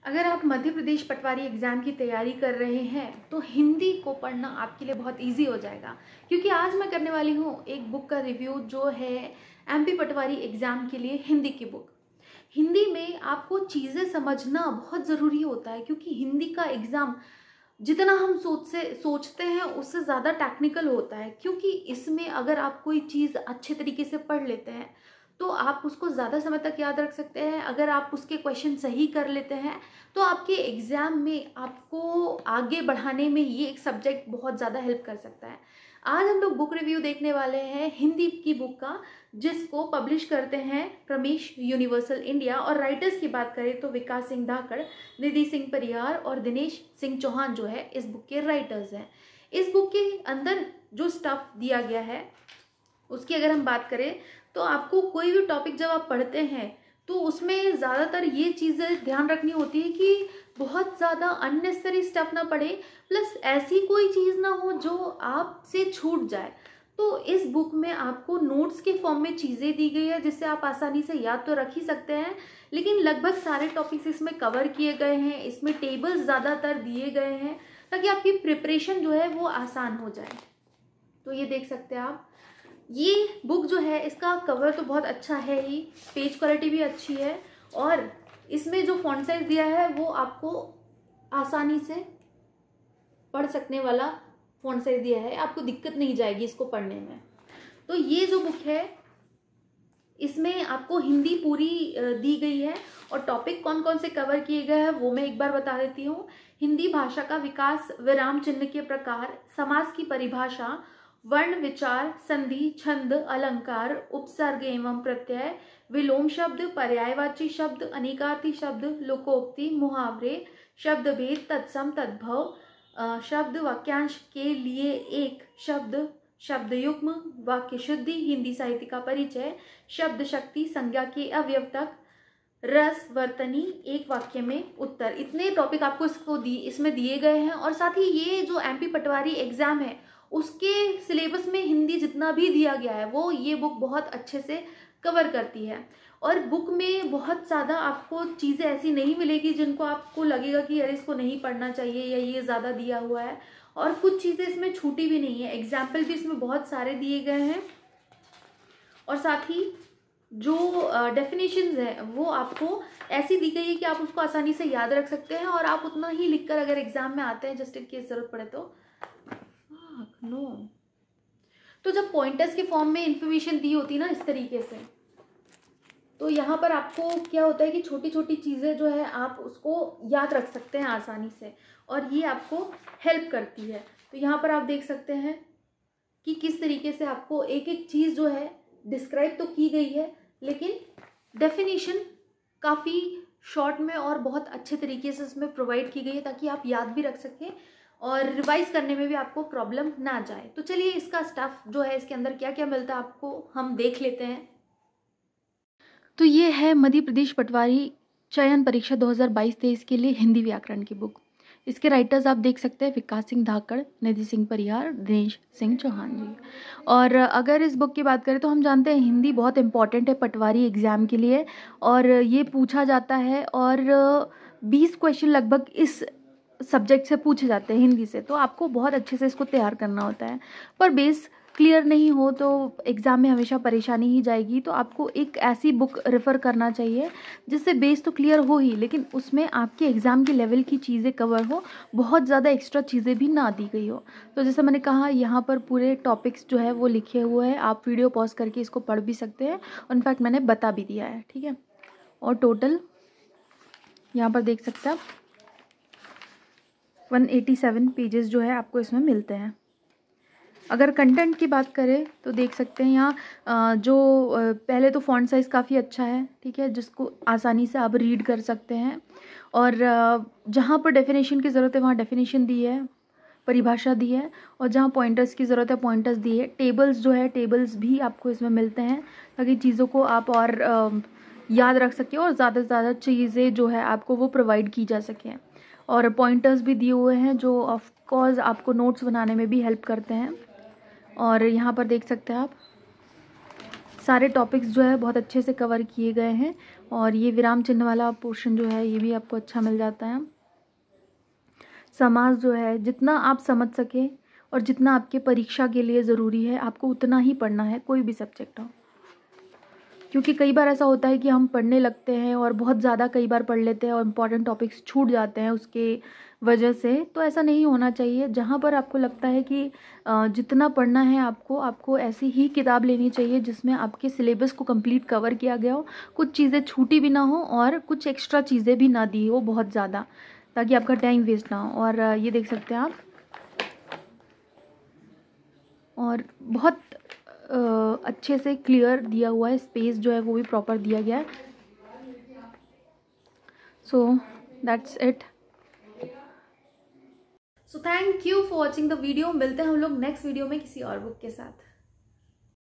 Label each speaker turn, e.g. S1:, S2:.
S1: अगर आप मध्य प्रदेश पटवारी एग्ज़ाम की तैयारी कर रहे हैं तो हिंदी को पढ़ना आपके लिए बहुत इजी हो जाएगा, क्योंकि आज मैं करने वाली हूँ एक बुक का रिव्यू जो है एमपी पटवारी एग्ज़ाम के लिए हिंदी की बुक। हिंदी में आपको चीज़ें समझना बहुत ज़रूरी होता है, क्योंकि हिंदी का एग्ज़ाम जितना हम सोचते हैं उससे ज़्यादा टेक्निकल होता है। क्योंकि इसमें अगर आप कोई चीज़ अच्छे तरीके से पढ़ लेते हैं तो आप उसको ज़्यादा समय तक याद रख सकते हैं। अगर आप उसके क्वेश्चन सही कर लेते हैं तो आपके एग्ज़ाम में आपको आगे बढ़ाने में ये एक सब्जेक्ट बहुत ज़्यादा हेल्प कर सकता है। आज हम लोग बुक रिव्यू देखने वाले हैं हिंदी की बुक का, जिसको पब्लिश करते हैं प्रमेश यूनिवर्सल इंडिया। और राइटर्स की बात करें तो विकास सिंह धाकड़, निधि सिंह परिहार और दिनेश सिंह चौहान जो है इस बुक के राइटर्स हैं। इस बुक के अंदर जो स्टफ दिया गया है उसकी अगर हम बात करें तो आपको कोई भी टॉपिक जब आप पढ़ते हैं तो उसमें ज़्यादातर ये चीज़ें ध्यान रखनी होती है कि बहुत ज़्यादा अननेसेसरी स्टफ ना पढ़े, प्लस ऐसी कोई चीज़ ना हो जो आपसे छूट जाए। तो इस बुक में आपको नोट्स के फॉर्म में चीज़ें दी गई है जिससे आप आसानी से याद तो रख ही सकते हैं, लेकिन लगभग सारे टॉपिक्स इसमें कवर किए गए हैं। इसमें टेबल्स ज़्यादातर दिए गए हैं ताकि आपकी प्रिपरेशन जो है वो आसान हो जाए। तो ये देख सकते हैं आप, ये बुक जो है इसका कवर तो बहुत अच्छा है ही, पेज क्वालिटी भी अच्छी है, और इसमें जो फॉन्ट साइज दिया है वो आपको आसानी से पढ़ सकने वाला फॉन्ट साइज दिया है, आपको दिक्कत नहीं जाएगी इसको पढ़ने में। तो ये जो बुक है इसमें आपको हिंदी पूरी दी गई है, और टॉपिक कौन कौन से कवर किए गए हैं वो मैं एक बार बता देती हूँ। हिंदी भाषा का विकास, विराम चिन्ह के प्रकार, समास की परिभाषा, वर्ण विचार, संधि, छंद, अलंकार, उपसर्ग एवं प्रत्यय, विलोम शब्द, पर्यायवाची शब्द, अनेकार्थी शब्द, लोकोक्ति, मुहावरे, शब्द भेद, तत्सम तद्भव शब्द, वाक्यांश के लिए एक शब्द, शब्द युग्म, वाक्य शुद्धि, हिंदी साहित्य का परिचय, शब्द शक्ति, संज्ञा के अवयव तक, रस, वर्तनी, एक वाक्य में उत्तर। इतने टॉपिक आपको इसमें दिए गए हैं। और साथ ही ये जो एमपी पटवारी एग्जाम है उसके सिलेबस में हिंदी जितना भी दिया गया है वो ये बुक बहुत अच्छे से कवर करती है। और बुक में बहुत ज़्यादा आपको चीज़ें ऐसी नहीं मिलेगी जिनको आपको लगेगा कि अरे इसको नहीं पढ़ना चाहिए या ये ज़्यादा दिया हुआ है, और कुछ चीज़ें इसमें छूटी भी नहीं है। एग्जाम्पल भी इसमें बहुत सारे दिए गए हैं, और साथ ही जो डेफिनेशंस है वो आपको ऐसी दी गई है कि आप उसको आसानी से याद रख सकते हैं, और आप उतना ही लिखकर अगर एग्जाम में आते हैं जस्ट इन केस ज़रूरत पड़े तो जब पॉइंटर्स के फॉर्म में इंफॉर्मेशन दी होती है ना इस तरीके से, तो यहाँ पर आपको क्या होता है कि छोटी छोटी चीज़ें जो है आप उसको याद रख सकते हैं आसानी से, और ये आपको हेल्प करती है। तो यहाँ पर आप देख सकते हैं कि किस तरीके से आपको एक एक चीज़ जो है डिस्क्राइब तो की गई है, लेकिन डेफिनेशन काफ़ी शॉर्ट में और बहुत अच्छे तरीके से इसमें प्रोवाइड की गई है ताकि आप याद भी रख सकें और रिवाइज करने में भी आपको प्रॉब्लम ना जाए। तो चलिए इसका स्टफ जो है इसके अंदर क्या क्या मिलता है आपको हम देख लेते हैं। तो ये है मध्य प्रदेश पटवारी चयन परीक्षा 2022-23 के लिए हिंदी व्याकरण की बुक। इसके राइटर्स आप देख सकते हैं विकास सिंह धाकड़, निधि सिंह परिहार, दिनेश सिंह चौहान जी। और अगर इस बुक की बात करें तो हम जानते हैं हिंदी बहुत इंपॉर्टेंट है पटवारी एग्ज़ाम के लिए, और ये पूछा जाता है, और 20 क्वेश्चन लगभग इस सब्जेक्ट से पूछे जाते हैं हिंदी से। तो आपको बहुत अच्छे से इसको तैयार करना होता है, पर बेस क्लियर नहीं हो तो एग्ज़ाम में हमेशा परेशानी ही जाएगी। तो आपको एक ऐसी बुक रेफ़र करना चाहिए जिससे बेस तो क्लियर हो ही, लेकिन उसमें आपके एग्ज़ाम के लेवल की चीज़ें कवर हो, बहुत ज़्यादा एक्स्ट्रा चीज़ें भी ना दी गई हो। तो जैसे मैंने कहा यहाँ पर पूरे टॉपिक्स जो है वो लिखे हुए हैं, आप वीडियो पॉज करके इसको पढ़ भी सकते हैं, इनफैक्ट मैंने बता भी दिया है, ठीक है। और टोटल यहाँ पर देख सकते हैं आप 187 पेजेस जो है आपको इसमें मिलते हैं। अगर कंटेंट की बात करें तो देख सकते हैं यहाँ जो पहले तो फॉन्ट साइज़ काफ़ी अच्छा है, ठीक है, जिसको आसानी से आप रीड कर सकते हैं। और जहाँ पर डेफिनेशन की ज़रूरत है वहाँ डेफिनेशन दी है, परिभाषा दी है, और जहाँ पॉइंटर्स की ज़रूरत है पॉइंटर्स दी है। टेबल्स जो है टेबल्स भी आपको इसमें मिलते हैं ताकि चीज़ों को आप और याद रख सकें, और ज़्यादा से ज़्यादा चीज़ें जो है आपको वो प्रोवाइड की जा सकें। और पॉइंटर्स भी दिए हुए हैं जो ऑफ कोर्स आपको नोट्स बनाने में भी हेल्प करते हैं। और यहाँ पर देख सकते हैं आप सारे टॉपिक्स जो है बहुत अच्छे से कवर किए गए हैं। और ये विराम चिन्ह वाला पोर्शन जो है ये भी आपको अच्छा मिल जाता है। समास जो है जितना आप समझ सके और जितना आपके परीक्षा के लिए ज़रूरी है आपको उतना ही पढ़ना है, कोई भी सब्जेक्ट हो। क्योंकि कई बार ऐसा होता है कि हम पढ़ने लगते हैं और बहुत ज़्यादा कई बार पढ़ लेते हैं और इम्पॉर्टेंट टॉपिक्स छूट जाते हैं उसके वजह से। तो ऐसा नहीं होना चाहिए। जहाँ पर आपको लगता है कि जितना पढ़ना है आपको ऐसी ही किताब लेनी चाहिए जिसमें आपके सिलेबस को कंप्लीट कवर किया गया हो, कुछ चीज़ें छूटी भी ना हो और कुछ एक्स्ट्रा चीज़ें भी ना दी हो बहुत ज़्यादा, ताकि आपका टाइम वेस्ट ना हो। और ये देख सकते हैं आप, और बहुत अच्छे से क्लियर दिया हुआ है, स्पेस जो है वो भी प्रॉपर दिया गया है। So that's it. So thank you for watching the video. मिलते हैं हम लोग नेक्स्ट वीडियो में किसी और बुक के साथ।